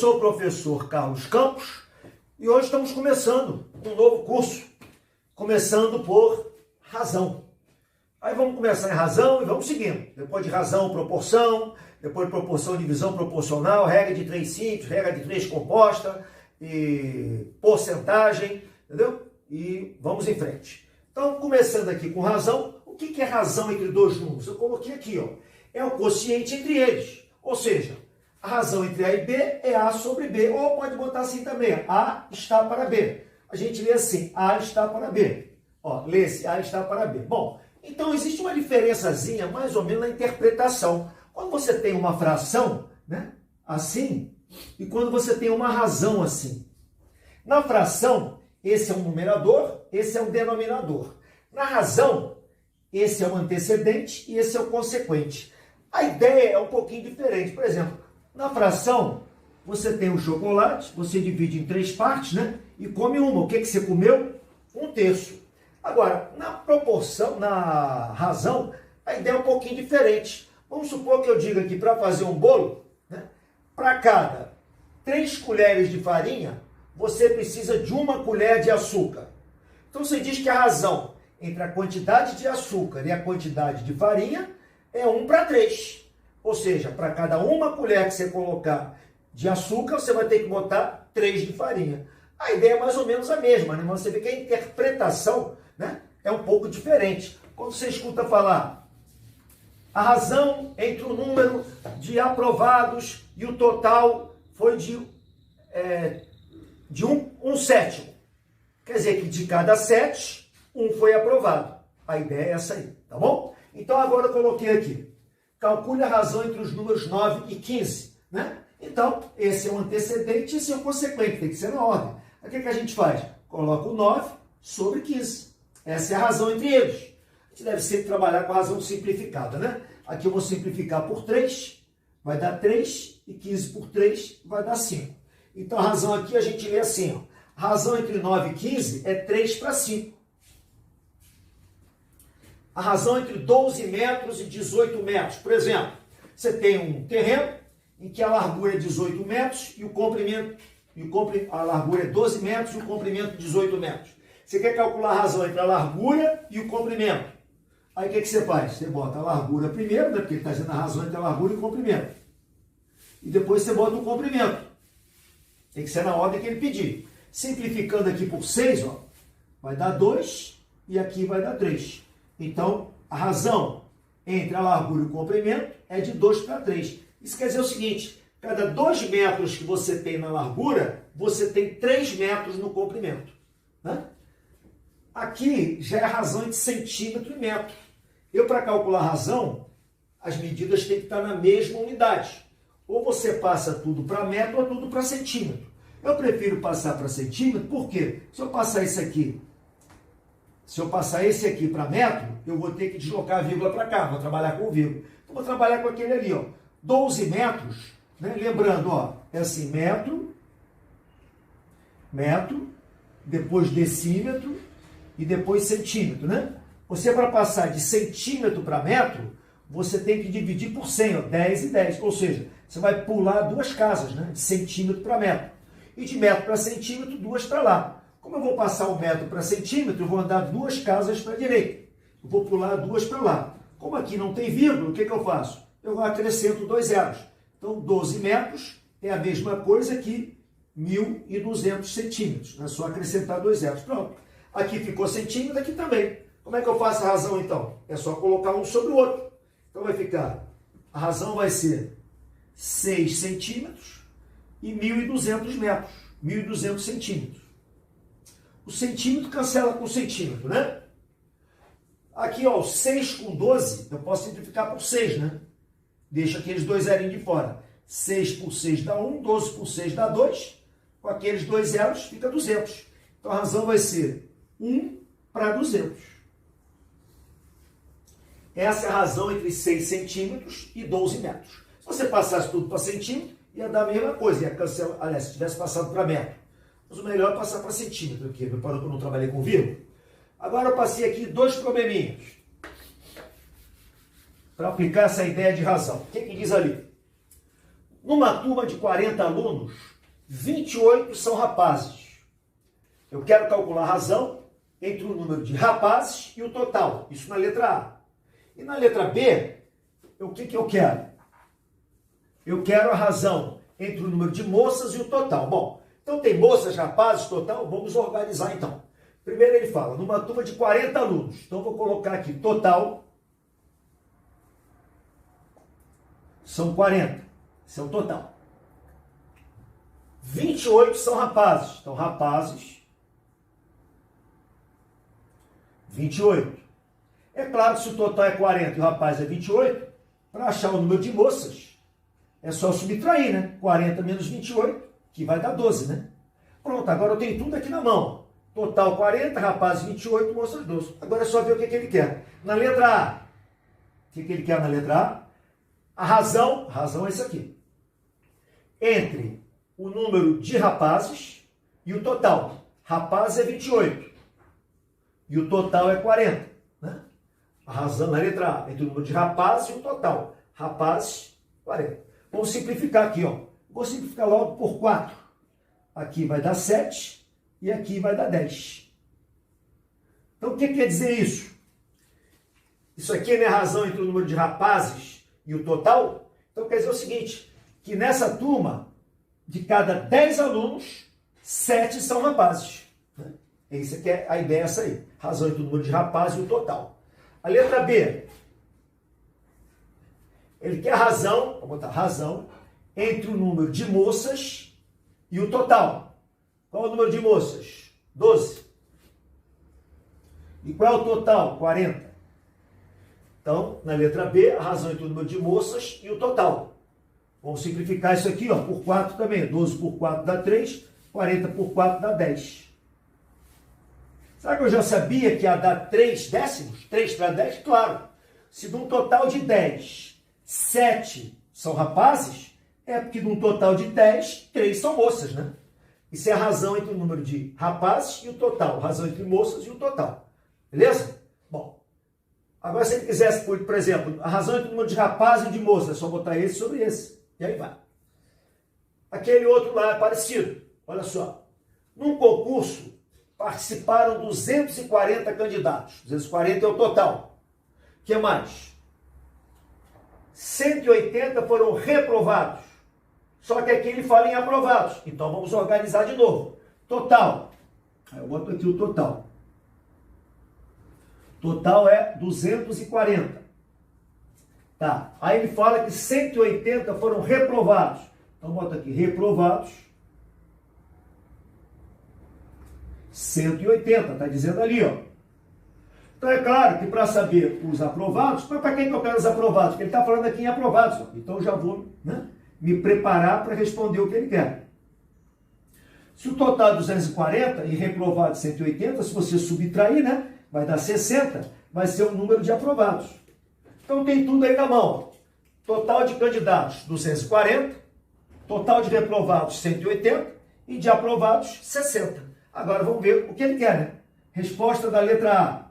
sou o professor Carlos Campos e hoje estamos começando um novo curso, começando por razão. Aí vamos começar em razão e vamos seguindo. Depois de razão, proporção, depois de proporção, divisão proporcional, regra de 3 simples, regra de 3 composta, e porcentagem, entendeu? E vamos em frente. Então, começando aqui com razão, o que é razão entre dois números? Eu coloquei aqui, ó, é o quociente entre eles, ou seja, a razão entre A e B é A sobre B, ou pode botar assim também, A está para B. A gente lê assim, A está para B. Ó, lê-se A está para B. Bom, então existe uma diferençazinha mais ou menos na interpretação. Quando você tem uma fração, né, assim, e quando você tem uma razão assim. Na fração, esse é um numerador, esse é um denominador. Na razão, esse é o antecedente e esse é o consequente. A ideia é um pouquinho diferente. Por exemplo, na fração, você tem o chocolate, você divide em 3 partes, né? E come uma. O que você comeu? 1/3. Agora, na proporção, na razão, a ideia é um pouquinho diferente. Vamos supor que eu diga que para fazer um bolo, né, para cada 3 colheres de farinha, você precisa de 1 colher de açúcar. Então você diz que a razão entre a quantidade de açúcar e a quantidade de farinha é 1/3. Ou seja, para cada 1 colher que você colocar de açúcar, você vai ter que botar 3 de farinha. A ideia é mais ou menos a mesma, né? Mas você vê que a interpretação, né, é um pouco diferente. Quando você escuta falar a razão entre o número de aprovados e o total foi de 1/7. Quer dizer que de cada 7, 1 foi aprovado. A ideia é essa aí, tá bom? Então agora eu coloquei aqui. Calcule a razão entre os números 9 e 15, né? Então, esse é o antecedente e esse é o consequente, tem que ser na ordem. Aí o que a gente faz? Coloca o 9 sobre 15. Essa é a razão entre eles. A gente deve sempre trabalhar com a razão simplificada, né? Aqui eu vou simplificar por 3, vai dar 3, e 15 por 3 vai dar 5. Então a razão aqui a gente lê assim, ó. A razão entre 9 e 15 é 3/5. A razão entre 12 metros e 18 metros. Por exemplo, você tem um terreno em que a largura é 18 metros e o comprimento, a largura é 12 metros e o comprimento 18 metros. Você quer calcular a razão entre a largura e o comprimento. Aí o que você faz? Você bota a largura primeiro, né, porque ele está dizendo a razão entre a largura e o comprimento. E depois você bota o comprimento. Tem que ser na ordem que ele pedir. Simplificando aqui por 6, ó, vai dar 2 e aqui vai dar 3. Então, a razão entre a largura e o comprimento é de 2/3. Isso quer dizer o seguinte, cada 2 metros que você tem na largura, você tem 3 metros no comprimento, né? Aqui já é a razão entre centímetro e metro. Eu, para calcular a razão, as medidas têm que estar na mesma unidade. Ou você passa tudo para metro ou tudo para centímetro. Eu prefiro passar para centímetro, porque se eu passar esse aqui para metro, eu vou ter que deslocar a vírgula para cá, vou trabalhar com vírgula. Então, vou trabalhar com aquele ali, ó. 12 metros, né? Lembrando, ó, é assim, metro, depois decímetro e depois centímetro, né? Você, para passar de centímetro para metro, você tem que dividir por 100, ó, 10 e 10. Ou seja, você vai pular 2 casas, né? De centímetro para metro. E de metro para centímetro, 2 para lá. Como eu vou passar 1 metro para centímetro, eu vou andar 2 casas para a direita. Eu vou pular 2 para lá. Como aqui não tem vírgula, o que eu faço? Eu acrescento 2 zeros. Então, 12 metros é a mesma coisa que 1.200 centímetros. É só acrescentar 2 zeros. Pronto. Aqui ficou centímetro, aqui também. Como é que eu faço a razão, então? É só colocar um sobre o outro. Então, vai ficar... A razão vai ser 6 centímetros e 1.200 metros. 1.200 centímetros. O centímetro cancela com o centímetro, né? Aqui, ó, 6 com 12, eu posso simplificar por 6, né? Deixa aqueles 2 zerinhos de fora. 6 por 6 dá 1, 12 por 6 dá 2. Com aqueles 2 zeros fica 200. Então a razão vai ser 1/200. Essa é a razão entre 6 centímetros e 12 metros. Se você passasse tudo para centímetro, ia dar a mesma coisa. Ia cancelar, aliás, se tivesse passado para metro. Mas o melhor é passar para centímetro aqui. Reparou que eu não trabalhei com vírgula? Agora eu passei aqui 2 probleminhas. Para aplicar essa ideia de razão. O que diz ali? numa turma de 40 alunos, 28 são rapazes. Eu quero calcular a razão entre o número de rapazes e o total. Isso na letra A. E na letra B, o que eu quero? Eu quero a razão entre o número de moças e o total. Bom, então tem moças, rapazes, total? Vamos organizar então. Primeiro ele fala, numa turma de 40 alunos. Então vou colocar aqui, total, são 40. Esse é o total. 28 são rapazes. Então, rapazes, 28. É claro que se o total é 40 e o rapaz é 28, para achar o número de moças, é só subtrair, né? 40 menos 28, que vai dar 12, né? Pronto, agora eu tenho tudo aqui na mão. Total 40, rapazes 28, moças 12. Agora é só ver o que ele quer. Na letra A, o que ele quer na letra A? A razão é isso aqui. Entre o número de rapazes e o total. Rapazes é 28. E o total é 40. Né? A razão na letra A, entre o número de rapazes e o total. Rapazes, 40. Vamos simplificar aqui, ó. Vou simplificar logo por 4. Aqui vai dar 7 e aqui vai dar 10. Então, o que quer dizer isso? Isso aqui é minha razão entre o número de rapazes e o total? Então, quer dizer o seguinte, que nessa turma, de cada 10 alunos, 7 são rapazes. Essa aqui é a ideia, essa aí. Razão entre o número de rapazes e o total. A letra B. Ele quer a razão, vou botar razão, entre o número de moças e o total. Qual é o número de moças? 12. E qual é o total? 40. Então, na letra B, a razão entre o número de moças e o total. Vamos simplificar isso aqui, ó, por 4 também. 12 por 4 dá 3, 40 por 4 dá 10. Sabe que eu já sabia que ia dar 3 décimos? 3 para 10? Claro. Se de um total de 10, 7 são rapazes, é porque de um total de 10, 3 são moças, né? Isso é a razão entre o número de rapazes e o total. A razão entre moças e o total. Beleza? Bom. Agora, se ele quisesse, por exemplo, a razão entre o número de rapazes e de moças, é só botar esse sobre esse. E aí vai. Aquele outro lá é parecido. Olha só. Num concurso, participaram 240 candidatos. 240 é o total. O que mais? 180 foram reprovados. Só que aqui ele fala em aprovados. Então vamos organizar de novo. Total. Aí eu boto aqui o total. Total é 240. Tá. Aí ele fala que 180 foram reprovados. Então bota aqui, reprovados. 180, tá dizendo ali, ó. Então é claro que para saber os aprovados, mas para quem que eu quero os aprovados? Porque ele está falando aqui em aprovados, ó. Então eu já vou, né, me preparar para responder o que ele quer. Se o total é 240 e reprovado 180, se você subtrair, né, vai dar 60, vai ser o número de aprovados. Então tem tudo aí na mão. Total de candidatos, 240. Total de reprovados, 180. E de aprovados, 60. Agora vamos ver o que ele quer, né? Resposta da letra A.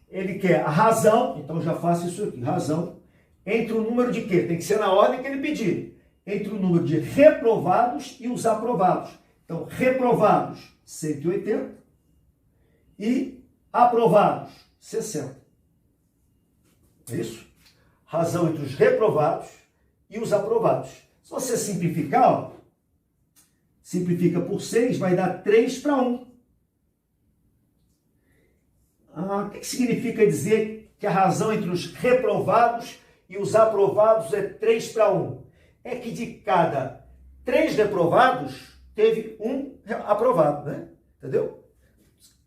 Ele quer a razão, então já faço isso aqui, razão, entre o número de quê? Tem que ser na ordem que ele pedir. Entre o número de reprovados e os aprovados. Então, reprovados, 180. E aprovados, 60. É isso? Razão entre os reprovados e os aprovados. Se você simplificar, ó, simplifica por 6, vai dar 3 para 1. O que significa dizer que a razão entre os reprovados e os aprovados é 3 para 1? É que de cada 3 reprovados, teve um aprovado, né? Entendeu?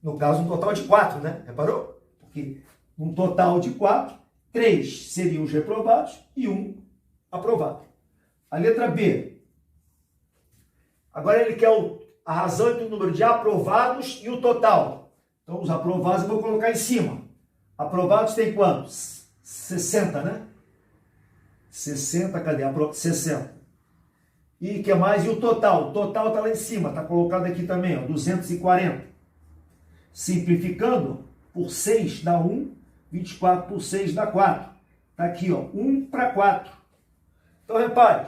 No caso, um total de 4, né? Reparou? Porque um total de 4, 3 seriam os reprovados e 1 aprovado. A letra B. Agora ele quer a razão entre o número de aprovados e o total. Então, os aprovados eu vou colocar em cima. Aprovados tem quantos? 60, né? 60, cadê? 60. E o que mais? E o total? O total está lá em cima, está colocado aqui também, ó, 240. Simplificando, por 6 dá 1, 24 por 6 dá 4. Está aqui, ó, 1 para 4. Então, repare,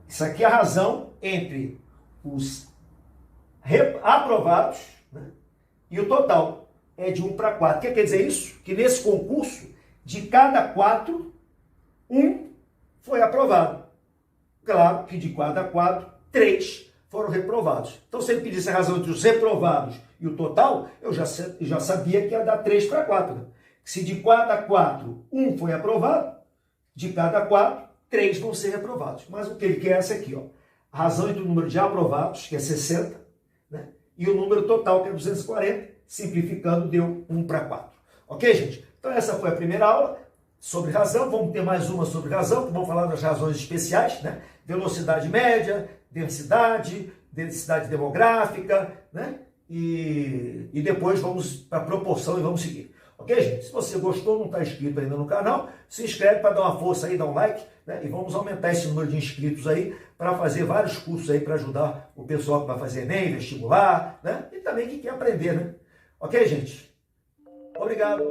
isso aqui é a razão entre os aprovados, né, e o total é de 1 para 4. O que quer dizer isso? Que nesse concurso, de cada 4, 1 foi aprovado. Claro que de cada 4, 3 foram reprovados. Então, se ele pedisse a razão entre os reprovados e o total, eu já sabia que ia dar 3 para 4. Né? Se de cada 4, 1 foi aprovado, de cada 4, 3 vão ser reprovados. Mas o que ele quer é essa aqui, ó. A razão entre o número de aprovados, que é 60, né? E o número total, que é 240, simplificando, deu 1 para 4. Ok, gente? Então, essa foi a primeira aula sobre razão. Vamos ter mais uma sobre razão, que vamos falar das razões especiais, né? Velocidade média, densidade demográfica, né? E depois vamos para a proporção e vamos seguir. Ok, gente? Se você gostou, não está inscrito ainda no canal, se inscreve para dar uma força aí, dá um like, né? E vamos aumentar esse número de inscritos aí para fazer vários cursos aí para ajudar o pessoal que vai fazer ENEM, vestibular, né? E também que quer aprender, né? Ok, gente? Obrigado.